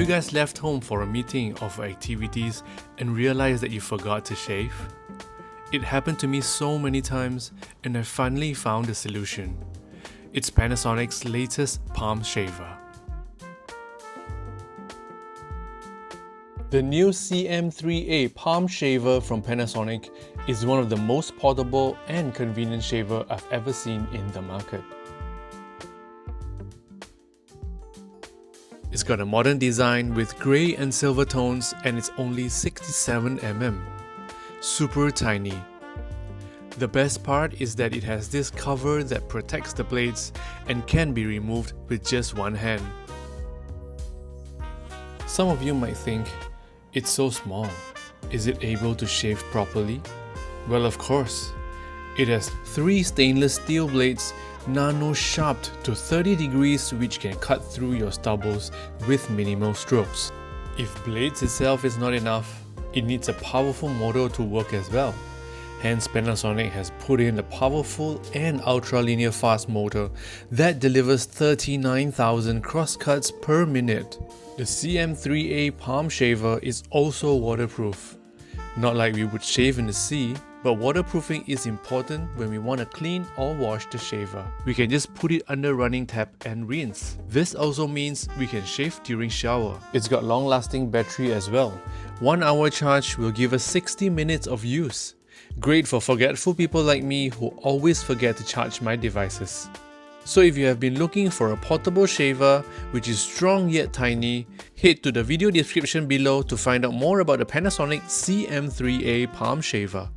you guys left home for a meeting or for activities and realized that you forgot to shave? It happened to me so many times, and I finally found a solution. It's Panasonic's latest Palm Shaver. The new CM3A Palm Shaver from Panasonic is one of the most portable and convenient shaver I've ever seen in the market. It's got a modern design with grey and silver tones, and it's only 67mm. Super tiny. The best part is that it has this cover that protects the blades and can be removed with just one hand. Some of you might think, it's so small, is it able to shave properly? Well, of course. It has 3 stainless steel blades nano-sharpened to 30 degrees, which can cut through your stubbles with minimal strokes. If blades itself is not enough, it needs a powerful motor to work as well. Hence, Panasonic has put in a powerful and ultra-linear fast motor that delivers 39,000 crosscuts per minute. The CM3A Palm Shaver is also waterproof. Not like we would shave in the sea, but waterproofing is important when we want to clean or wash the shaver. We can just put it under running tap and rinse. This also means we can shave during shower. It's got long-lasting battery as well. 1 hour charge will give us 60 minutes of use. Great for forgetful people like me who always forget to charge my devices. So if you have been looking for a portable shaver which is strong yet tiny, head to the video description below to find out more about the Panasonic CM3A Palm Shaver.